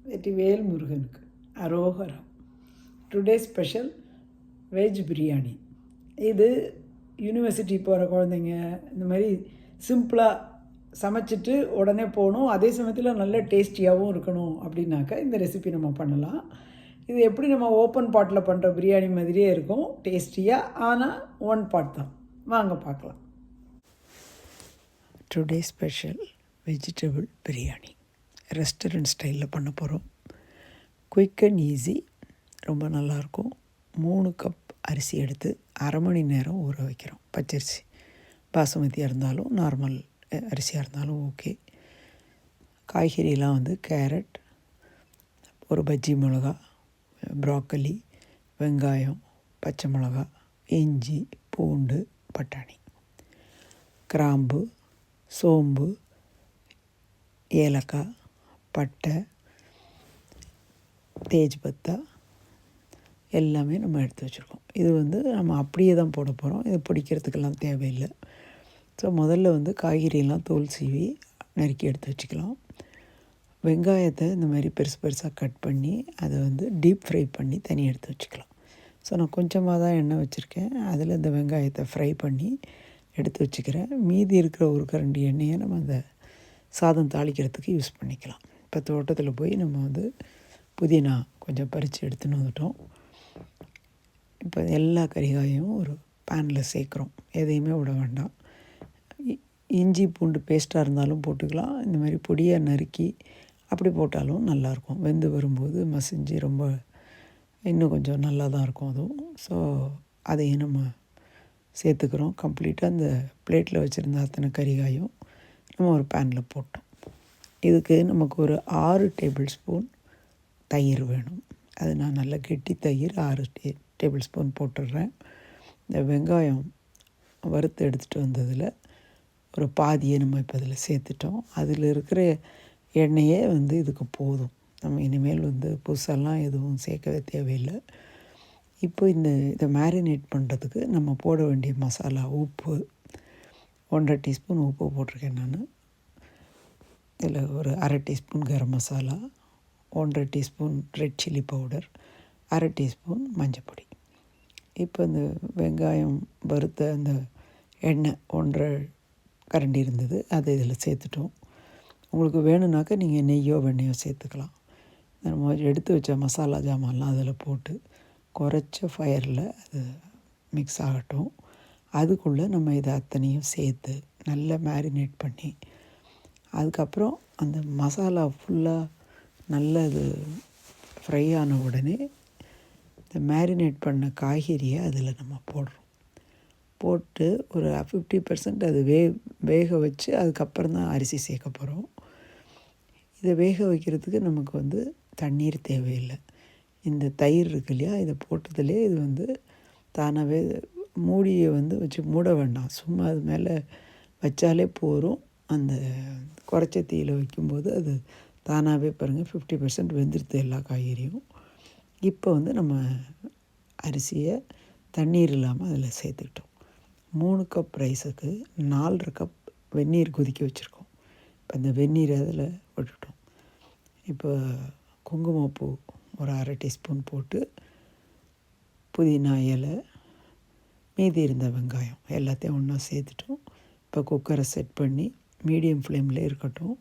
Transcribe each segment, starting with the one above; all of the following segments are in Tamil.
வெற்றிவேல் முருகனுக்கு அரோகரா. Today special veg biryani. இது யூனிவர்சிட்டி போகிற குழந்தைங்க இந்த மாதிரி சிம்பிளாக சமைச்சிட்டு உடனே போகணும், அதே சமயத்தில் நல்ல டேஸ்டியாகவும் இருக்கணும் அப்படின்னாக்கா இந்த ரெசிபி நம்ம பண்ணலாம். இது எப்படி நம்ம ஓப்பன் பாட்டில் பண்ணுற பிரியாணி மாதிரியே இருக்கும், டேஸ்டியாக. ஆனால் ஒன் பாட் தான். வாங்க பார்க்கலாம். Today special vegetable biryani restaurant ஸ்டைலில் பண்ண போகிறோம். குயிக் அண்ட் ஈஸி, ரொம்ப நல்லாயிருக்கும். 3 கப் அரிசி எடுத்து அரை மணி நேரம் ஊற வைக்கிறோம். பச்சரிசி, பாசுமதியாக இருந்தாலும் நார்மல் அரிசியாக இருந்தாலும் ஓகே. காய்கறியெல்லாம் வந்து கேரட், ஒரு பஜ்ஜி மிளகா, ப்ராக்கலி, வெங்காயம், பச்சை மிளகா, இஞ்சி, பூண்டு, பட்டாணி, கிராம்பு, சோம்பு, ஏலக்காய், பட்டை, தேஜ்பத்தா எல்லாமே நம்ம எடுத்து வச்சுருக்கோம். இது வந்து நம்ம அப்படியே தான் போட போகிறோம், இது பிடிக்கிறதுக்கெல்லாம் தேவையில்லை. ஸோ முதல்ல வந்து காய்கறியெல்லாம் தோல் சீவி நறுக்கி எடுத்து வச்சுக்கலாம். வெங்காயத்தை இந்த மாதிரி பெருசு பெருசாக கட் பண்ணி அதை வந்து டீப் ஃப்ரை பண்ணி தனியாக எடுத்து வச்சுக்கலாம். ஸோ நான் கொஞ்சமாக தான் எண்ணெய் வச்சுருக்கேன், அதில் இந்த வெங்காயத்தை ஃப்ரை பண்ணி எடுத்து வச்சுக்கிறேன். மீதி இருக்கிற ஒரு கரண்டி எண்ணெயை நம்ம அந்த சாதம் தாளிக்கிறதுக்கு யூஸ் பண்ணிக்கலாம். இப்போ தோட்டத்தில் போய் நம்ம வந்து புதினா கொஞ்சம் பறித்து எடுத்துன்னு வந்துட்டோம். இப்போ எல்லா கறிகாயும் ஒரு பேனில் சேர்க்குறோம், எதையுமே விட வேண்டாம். இஞ்சி பூண்டு பேஸ்ட்டாக இருந்தாலும் போட்டுக்கலாம், இந்த மாதிரி பொடியாக நறுக்கி அப்படி போட்டாலும் நல்லாயிருக்கும். வெந்து வரும்போது மசிஞ்சு ரொம்ப இன்னும் கொஞ்சம் நல்லா தான் இருக்கும் அதுவும். ஸோ அதையும் நம்ம சேர்த்துக்கிறோம். கம்ப்ளீட்டாக அந்த பிளேட்டில் வச்சுருந்த அத்தனை கறிகாயும் நம்ம ஒரு பேனில் போட்டோம். இதுக்கு நமக்கு ஒரு 6 டேபிள் ஸ்பூன் தயிர் வேணும். அது நான் நல்ல கெட்டி தயிர் 6 டேபிள் ஸ்பூன் போட்டுடுறேன். இந்த வெங்காயம் வறுத்து எடுத்துகிட்டு வந்ததில் ஒரு பாதியை நம்ம இப்போ அதில் சேர்த்துட்டோம். அதில் இருக்கிற எண்ணெயே வந்து இதுக்கு போதும். நம்ம இனிமேல் வந்து புதுசெல்லாம் எதுவும் சேர்க்கவே தேவையில்லை. இப்போ இதை மேரினேட் பண்ணுறதுக்கு நம்ம போட வேண்டிய மசாலா, உப்பு 1.5 டீஸ்பூன் உப்பு போட்டிருக்கேன் நான். இதில் ஒரு 1/2 teaspoon garam masala, 1.5 teaspoon red chilli powder, 1/2 teaspoon மஞ்சள் பொடி. இப்போ இந்த வெங்காயம் வறுத்த அந்த எண்ணெய் 1.5 கரண்டி இருந்தது, அதை இதில் சேர்த்துட்டோம். உங்களுக்கு வேணும்னாக்கா நீங்கள் நெய்யோ வெண்ணெயோ சேர்த்துக்கலாம். நம்ம எடுத்து வச்ச மசாலா ஜாமான்லாம் அதில் போட்டு குறைச்ச ஃபயரில் அது மிக்ஸ் ஆகட்டும். அதுக்குள்ளே நம்ம இதை அத்தனையும் சேர்த்து நல்லா மேரினேட் பண்ணி, அதுக்கப்புறம் அந்த மசாலா ஃபுல்லாக நல்லா இது ஃப்ரை ஆன உடனே இந்த மேரினேட் பண்ண காய்கறியை அதில் நம்ம போடுறோம். போட்டு ஒரு 50% அது வேக வச்சு அதுக்கப்புறம் தான் அரிசி சேர்க்க போகிறோம். இதை வேக வைக்கிறதுக்கு நமக்கு வந்து தண்ணீர் தேவையில்லை. இந்த தயிர் இருக்கு இல்லையா, இதை போட்டதுலே இது வந்து தானாகவே மூடியை வந்து வச்சு மூட வேண்டாம், சும்மா அது மேலே வச்சாலே போதும். அந்த குறைச்ச தீயில் வைக்கும்போது அது தானாகவே பாருங்கள் 50% வெந்துடுது எல்லா காய்கறியும். இப்போ வந்து நம்ம அரிசியை தண்ணீர் இல்லாமல் அதில் சேர்த்துக்கிட்டோம். 3 கப் ரைஸுக்கு 4.5 கப் வெந்நீர் கொதிக்க வச்சுருக்கோம். இப்போ அந்த வெந்நீரை அதில் விட்டுட்டோம். இப்போ குங்குமப்பூ ஒரு 1/2 டீஸ்பூன் போட்டு, புதினா இலை, மீதி இருந்த வெங்காயம் எல்லாத்தையும் ஒன்றா சேர்த்துட்டோம். இப்போ குக்கரை செட் பண்ணி மீடியம் ஃப்ளேமில் இருக்கட்டும்.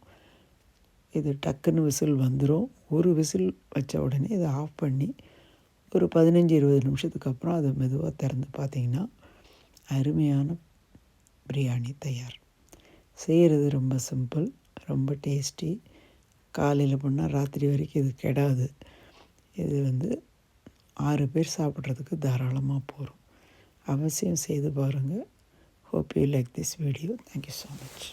இது டக்குன்னு விசில் வந்துடும். ஒரு விசில் வச்ச உடனே இதை ஆஃப் பண்ணி ஒரு 15-20 நிமிஷத்துக்கு அப்புறம் அதை மெதுவாக திறந்து பார்த்திங்கன்னா அருமையான பிரியாணி தயார். செய்கிறது ரொம்ப சிம்பிள், ரொம்ப டேஸ்டி. காலையில் பண்ணால் ராத்திரி வரைக்கும் இது கெடாது. இது வந்து 6 பேர் சாப்பிட்றதுக்கு தாராளமாக போகும். அவசியம் செய்து பாருங்கள். Hope you like this video. Thank you so much.